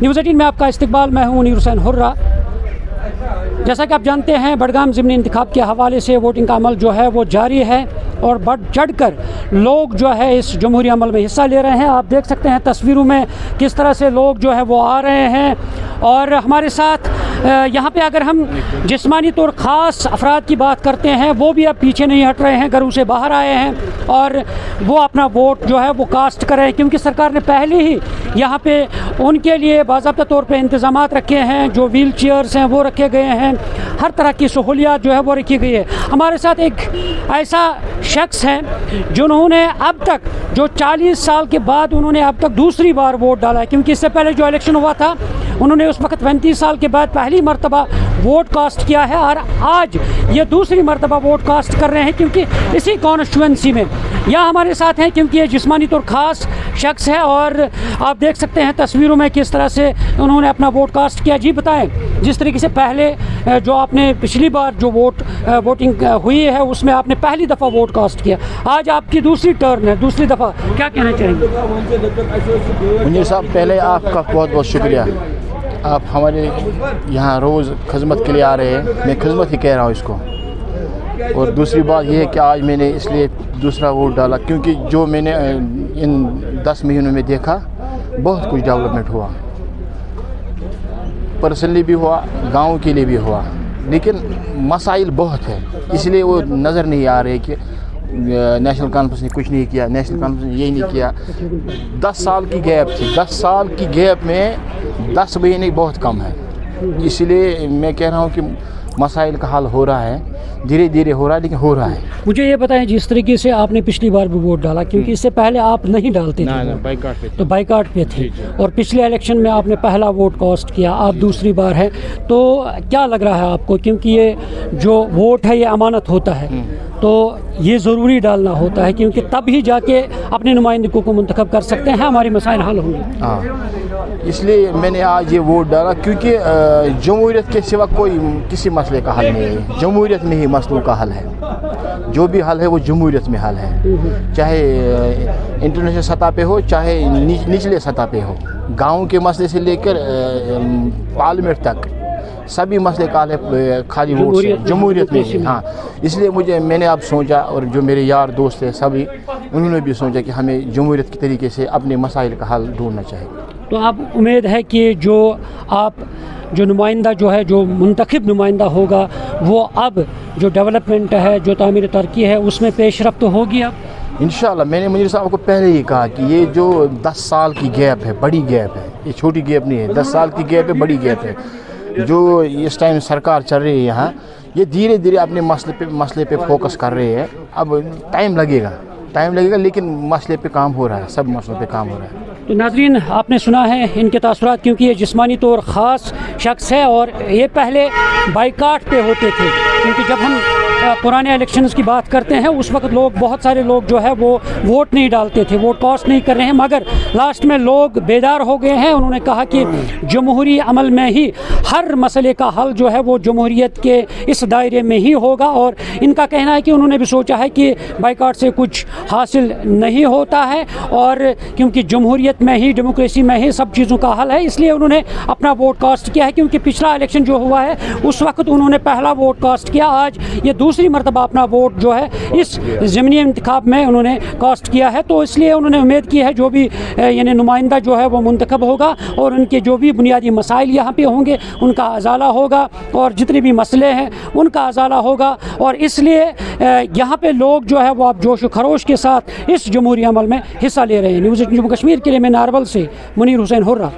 News 18 में आपका इस्तकबाल। मैं हूं मुनीर हुसैन हुर्रा। जैसा कि आप जानते हैं, बडगाम ज़िमनी इंतखाब के हवाले से वोटिंग का अमल जो है वो जारी है और बढ़ चढ़ कर लोग जो है इस जमहूरी अमल में हिस्सा ले रहे हैं। आप देख सकते हैं तस्वीरों में किस तरह से लोग जो है वो आ रहे हैं। और हमारे साथ यहाँ पे अगर हम जिस्मानी तौर ख़ास अफराद की बात करते हैं, वो भी अब पीछे नहीं हट रहे हैं, घरों से बाहर आए हैं और वो अपना वोट जो है वो कास्ट कर रहे हैं, क्योंकि सरकार ने पहले ही यहाँ पे उनके लिए बाज़ाब्ता तौर पे इंतज़ामात रखे हैं। जो व्हील चेयर्स हैं वो रखे गए हैं, हर तरह की सहूलियात जो है वो रखी गई है। हमारे साथ एक ऐसा शख्स हैं जिन्होंने अब तक जो 40 साल के बाद उन्होंने अब तक दूसरी बार वोट डाला है, क्योंकि इससे पहले जो इलेक्शन हुआ था उन्होंने उस वक्त 35 साल के बाद पहली मरतबा वोट कास्ट किया है और आज ये दूसरी मरतबा वोट कास्ट कर रहे हैं, क्योंकि इसी कॉन्स्टिट्यूंसी में यहाँ हमारे साथ हैं, क्योंकि ये जिस्मानी तौर ख़ास शख्स है। और आप देख सकते हैं तस्वीरों में किस तरह से उन्होंने अपना वोट कास्ट किया। जी बताएं, जिस तरीके से पहले जो आपने पिछली बार जो वोटिंग हुई है उसमें आपने पहली दफ़ा वोट कास्ट किया, आज आपकी दूसरी टर्न है, दूसरी दफ़ा, क्या कहना चाहेंगे? मुनीर साहब, पहले आपका बहुत बहुत शुक्रिया। आप हमारे यहाँ रोज़ खिदमत के लिए आ रहे हैं, मैं खिदमत ही कह रहा हूँ इसको। और दूसरी बात यह है कि आज मैंने इसलिए दूसरा वोट डाला क्योंकि जो मैंने इन 10 महीनों में देखा बहुत कुछ डेवलपमेंट हुआ, पर्सनली भी हुआ, गांव के लिए भी हुआ, लेकिन मसाइल बहुत है, इसलिए वो नज़र नहीं आ रहे कि नेशनल कॉन्फ्रेंस ने कुछ नहीं किया, नेशनल कॉन्फ्रेंस ने यही नहीं किया। 10 साल की गैप थी, 10 साल की गैप में 10 महीने बहुत कम है, इसलिए मैं कह रहा हूँ कि मसाइल का हल हो रहा है, धीरे धीरे हो रहा है, लेकिन हो रहा है। मुझे ये बताएं, जिस तरीके से आपने पिछली बार भी वोट डाला, क्योंकि इससे पहले आप नहीं डालते थे, तो बाइकाट पे थे, और पिछले इलेक्शन में आपने पहला वोट कास्ट किया, आप दूसरी बार है, तो क्या लग रहा है आपको? क्योंकि ये जो वोट है ये अमानत होता है, तो ये ज़रूरी डालना होता है, क्योंकि तब ही जाके अपने नुमाइंदों को मुंतखब कर सकते हैं, हमारी मसाइल हल होंगे। हाँ, इसलिए मैंने आज ये वोट डाला, क्योंकि जमहूरियत के सिवा कोई किसी मसले का हल नहीं है, जमहूरियत में ही मसलों का हल है। जो भी हल है वो जमहूरियत में हल है, चाहे इंटरनेशनल सतह पे हो, चाहे निचले सतह पे हो, गाँव के मसले से लेकर पार्लियामेंट तक सभी मसले का हल है खाली वोट से, जमहूरियत में ही। हाँ, इसलिए मैंने अब सोचा, और जो मेरे यार दोस्त हैं सभी, उन्होंने भी सोचा कि हमें जमहूरियत के तरीके से अपने मसाइल का हल ढूंढना चाहिए। तो आप उम्मीद है कि जो नुमाइंदा जो है, जो मुंतखब नुमाइंदा होगा, वो अब जो डेवलपमेंट है, जो तामीर तरक्की है, उसमें पेशरफ्त होगी अब इंशाल्लाह। मैंने मुनीर साहब को पहले ही कहा कि ये जो 10 साल की गैप है, बड़ी गैप है, ये छोटी गैप नहीं है, 10 साल की गैप है, बड़ी गैप है। जो इस टाइम सरकार चल रही है यहाँ, ये धीरे धीरे अपने मसले पे फोकस कर रहे हैं। अब टाइम लगेगा, लेकिन मसले पे काम हो रहा है, सब मसलों पे काम हो रहा है। तो नाज़रीन, आपने सुना है इनके तासुरात, क्योंकि ये जिस्मानी तौर ख़ास शख्स है और ये पहले बाइकाट पे होते थे, क्योंकि जब हम पुराने इलेक्शंस की बात करते हैं उस वक्त बहुत सारे लोग जो है वो वोट नहीं डालते थे, वोट कास्ट नहीं कर रहे हैं, मगर लास्ट में लोग बेदार हो गए हैं। उन्होंने कहा कि जमहूरी अमल में ही हर मसले का हल जो है वो जमहूरियत के इस दायरे में ही होगा। और इनका कहना है कि उन्होंने भी सोचा है कि बाइकाट से कुछ हासिल नहीं होता है, और क्योंकि जमहूरियत में ही, डेमोक्रेसी में ही सब चीज़ों का हल है, इसलिए उन्होंने अपना वोट कास्ट किया है। क्योंकि पिछला इलेक्शन जो हुआ है उस वक्त उन्होंने पहला वोट कास्ट किया, आज ये दूसरी मरतबा अपना वोट जो है इस ज़िमनी इंतखाब में उन्होंने कास्ट किया है। तो इसलिए उन्होंने उम्मीद की है जो भी यानी नुमाइंदा जो है वो मुंतखब होगा और उनके जो भी बुनियादी मसाइल यहाँ पे होंगे उनका अजाला होगा, और जितने भी मसले हैं उनका अजाला होगा। और इसलिए यहाँ पे लोग जो है वो अब जोश व खरोश के साथ इस जमहूरी अमल में हिस्सा ले रहे हैं। न्यूज़ 18 जम्मू कश्मीर के लिए मैं नारवल से मुनीर हुसैन हुर्रा।